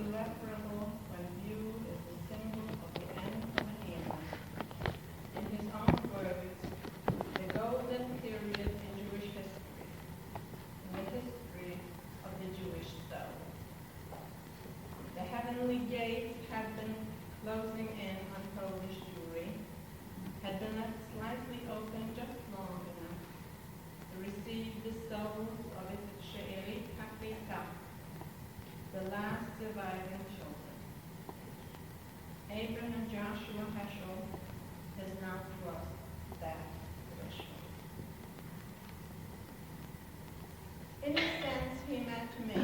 irreparable when viewed as a symbol of the end of an era. In his own words, the golden period in Jewish history, in the history of the Jewish soul. The heavenly gates had been closing in on Polish Jewry, had been left slightly open just long enough to receive the souls of its She'eri Kapita, the last surviving children. Abraham Joshua Heschel has now crossed that threshold. In a sense, he met me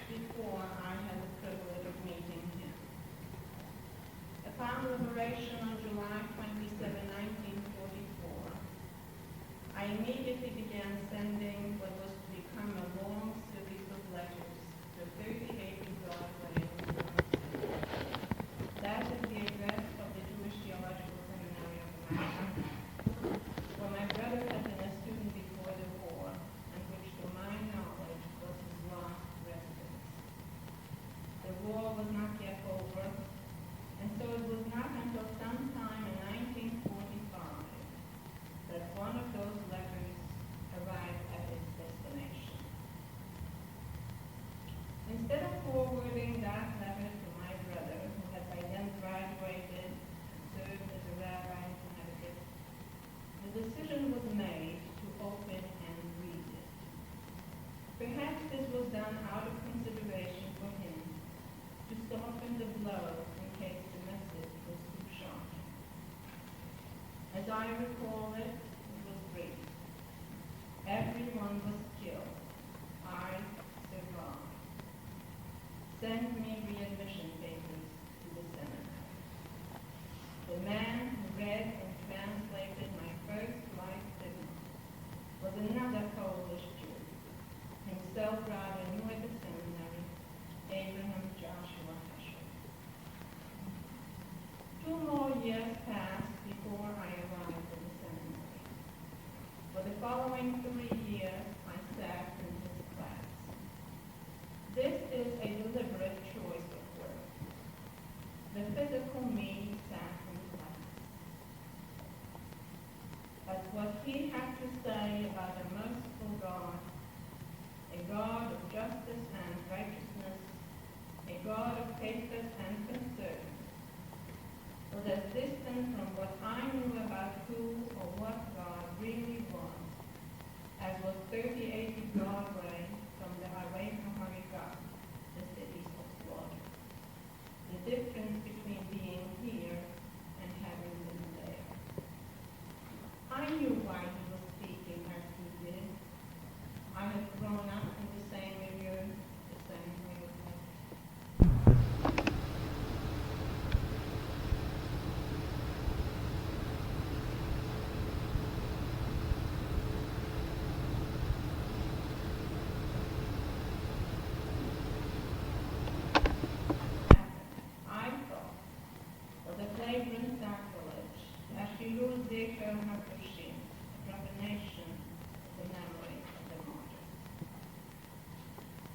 before I had the privilege of meeting him. Upon liberation on July 27, 1944, I immediately began sending what was to become a long series of letters to 38 Broadway. That is the address of the Jewish Theological Seminary of America, where my brother had been a student before the war, and which, to my knowledge, was his last residence. The war was not yet over, and so it was not until sometime in 1945 that one of those letters arrived at its destination. Instead of forwarding that letter to my brother, who had by then graduated and served as a rabbi in Connecticut, the decision was made to open and read it. Perhaps this was done out of consideration for him, to soften the blow in case the message was too shocking. As I recall it, it was brief. Everyone was killed. I survived. Send me readmission papers to the seminary. The man who read and translated my first life signal was another Polish Jew, himself rather new at the seminary, Abraham Joshua Heschel. 2 more years passed before I arrived at the seminary. For the following 3 years, I sat in his class. This is a deliberate choice of words. The physical me sat in class. But what he had to say about a merciful God, a God of justice and righteousness, a God of pathos and concern, was as distant from what I knew about who or what God really was as was 3080 Broadway from the Highway from Harika, the cities of slaughter. The difference between being here and having been there. I knew why he was speaking as he did. I had grown up in the same milieu, the same way of life. I thought was a flagrant sacrilege, as she used Heschel Hakushim, a profanation of the memory of the martyrs.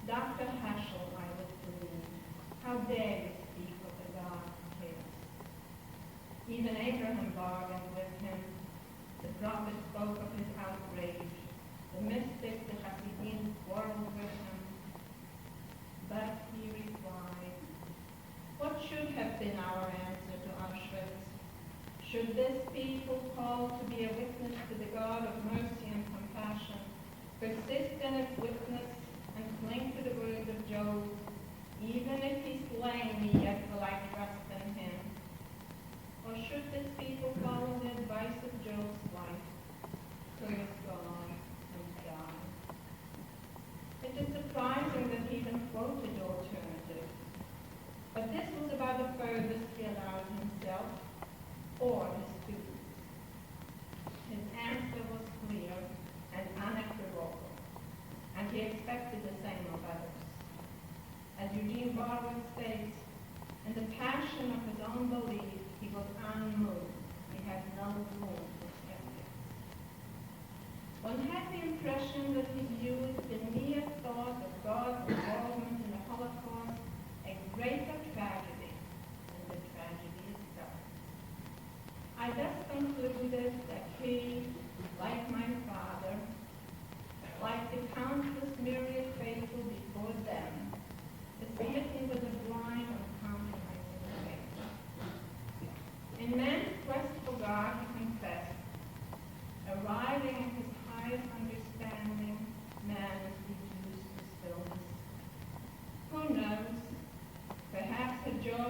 Dr. Heschel, I would believe, how dare you speak of the God of chaos? Even Abraham bargained with him. The prophet spoke of his outrage. The mystics, the Hasidim, quarreled with him. But he replied, what should have been our answer to Auschwitz? Should this people called to be a witness to the God of mercy and compassion persist in its witness and cling to the words of Job, even if he slay me, yet will I trust in him? Or should this people follow the advice of Job's wife, curse God and die? It is surprising that he even quoted alternatives. But this was about the furthest he allowed himself or his students. His answer was clear and unequivocal, and he expected the same of others. As Eugene Barwood states, in the passion of his own belief, he was unmoved. He had no room for skeptics. One had the impression that he viewed the mere thought of God's involvement in the Holocaust a greater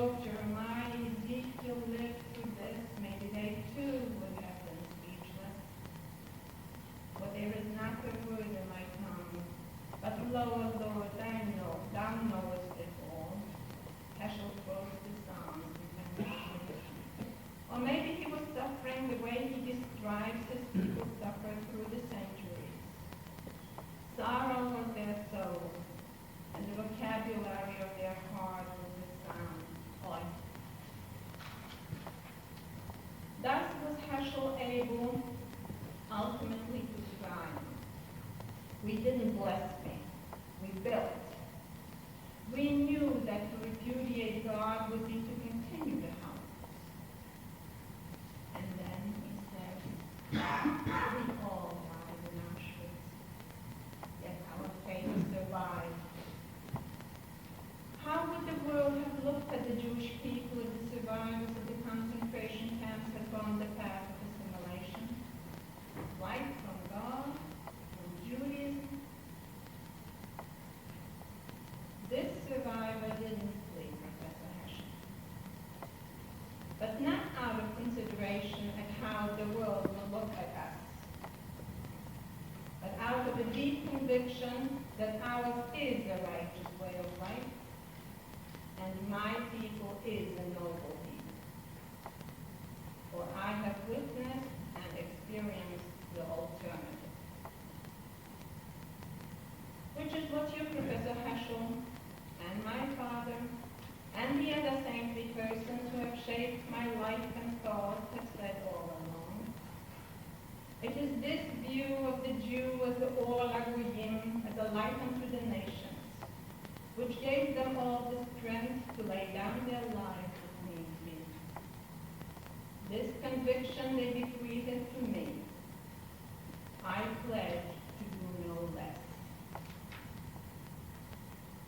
Job, Jeremiah, Ezekiel lived through this, maybe they too would have been speechless. For there is not a word in my tongue, but lo, Lord, thou knowest it all. Heschel quotes the Psalms. Or maybe he was suffering the way he describes his people suffer through the centuries. Sorrow was their soul, and the vocabulary of their heart was the sound, oi. Thus was Heschel able ultimately to triumph. We didn't blaspheme, we built. We knew that to repudiate God would be to continue the house. And then he said, we all died in Auschwitz, yet our faith survived. How would the world have looked at the Jewish people if the survivors of the concentration camps had gone the path of assimilation? Flight from God, from Judaism? This survivor didn't flee, Professor Heschel, but not out of consideration at how the world will look at us, but out of a deep conviction that ours is a righteous way of life, and my people is a noble people. For I have witnessed and experienced the alternative. Which is what you, Professor Heschel, and my father, and the other saintly persons who have shaped my life and thought have said all along. It is this view of the Jew as the Or Lagoyim, as a light unto the nations, which gave them all the strength to lay down their lives if need be. This conviction they bequeathed to me. I pledge to do no less.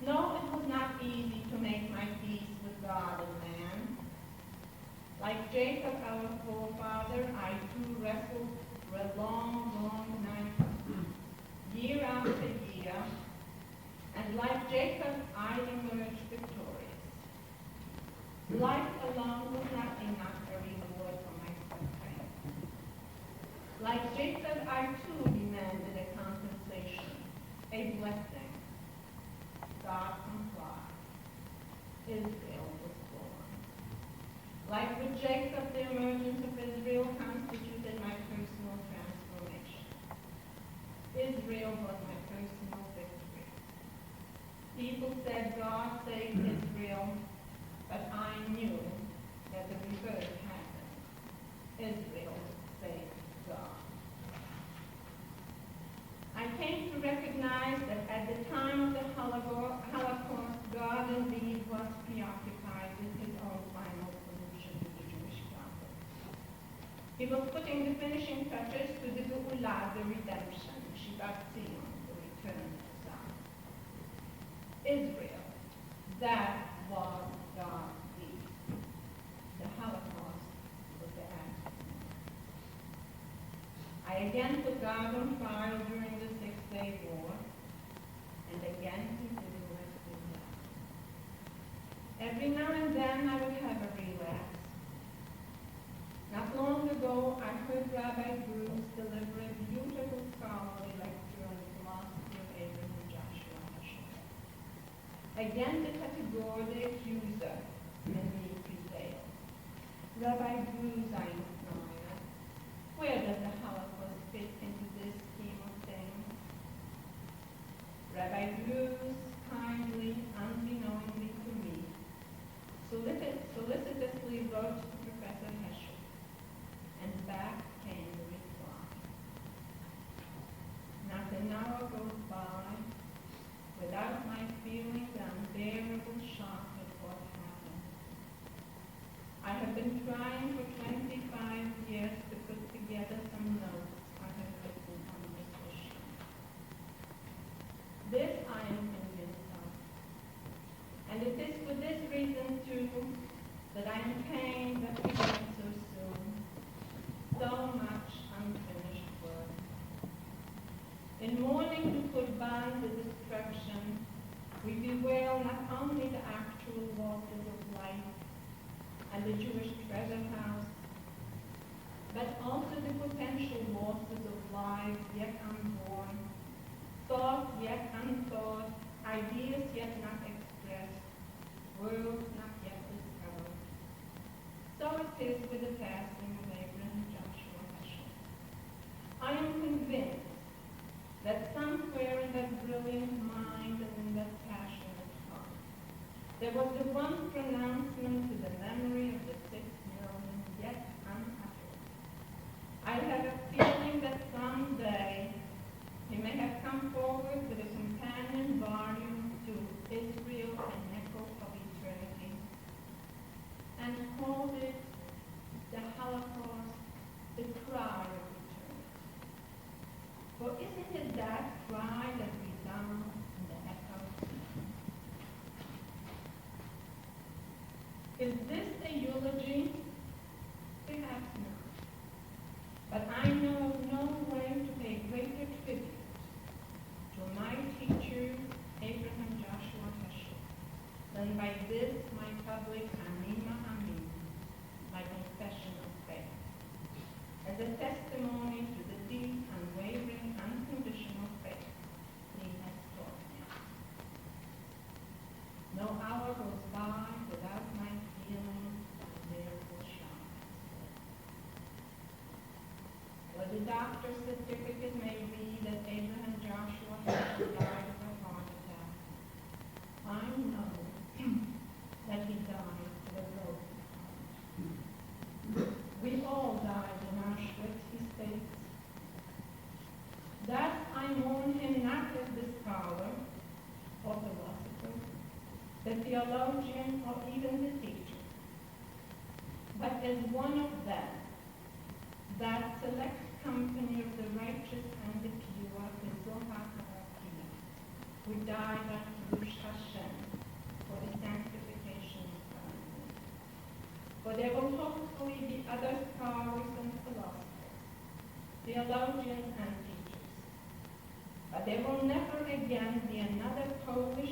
No, it was not easy to make my peace with God and man. Like Jacob, our forefather, I too wrestled for a long, long night, year after year, and like Jacob, I emerged victorious. Life alone was not enough a reward for my suffering. Like Jacob, I too demanded a compensation, a blessing. God complied. Israel was born. Like with Jacob, the emergence of Israel constituted my personal transformation. Israel was my personal victory. People said God saved Israel, but I knew that the reverse happened. Israel saved God. I came to recognize that at the time of the Holocaust, God indeed was preoccupied with his own final solution to the Jewish problem. He was putting the finishing touches to the Geulah, the redemption, Shivat Zion, the return of Zion. Israel, that was God's deed. The Holocaust was the act. I again put God on trial during the Six-Day War, and again he didn't let me down. Every now and then I would have a relapse. Not long ago, I heard Rabbi Bruce deliver a beautiful scholarly lecture on the philosophy of Abraham and Joshua Heschel. Again, the category, the accuser, and me prevailed. Rabbi Bruce, I inquired, where does the Holocaust fit into this scheme of things? Rabbi Bruce kindly, unbeknowingly to me, solicitously wrote to Professor Heschel, and back came the reply. Not an hour goes by without my feeling the unbearable shock of what happened. I have been trying for 25 years to put together some notes I have written on this issue. This I am convinced of. And it is for this reason, too, that I am pained that we went so soon. So much unfinished work. In mourning to put by the destruction, we bewail not only the actual losses of life, and the Jewish treasure house, but also the potential losses of lives yet unborn, thoughts yet unthought, ideas yet not expressed, worlds not yet discovered. So it is with the passing of Abraham Joshua Heschel. I am convinced that somewhere in that brilliant mind and in that passionate heart, there was the one pronouncement to the memory of the 6 million yet unuttered. I have a feeling that someday he may have come forward with a companion volume to Israel, an echo of eternity, and called it the Holocaust, the cry of eternity. For isn't it that cry that resounds in the echo? Is this a eulogy? Perhaps not. But I know no way to pay greater tribute to my teacher, Abraham Joshua Heschel, than by this my public Anima Amin, my confession of faith, as a testimony to the deep, unwavering, unconditional faith he has taught me. No hour goes by without my feeling that miracle shine. Well, the doctor's certificate may read that Abraham Joshua Heschel died of a heart attack. I know that he died of a broken heart. We all died in Auschwitz, he states. That I mourn him not as the scholar or philosopher, the theologian, or even the teacher, but as one of them, that select company of the righteous and the pure, the Zohar HaRakia, who died at Rush Hashem for the sanctification of God. For there will hopefully be other scholars and philosophers, theologians and teachers, but there will never again be another Polish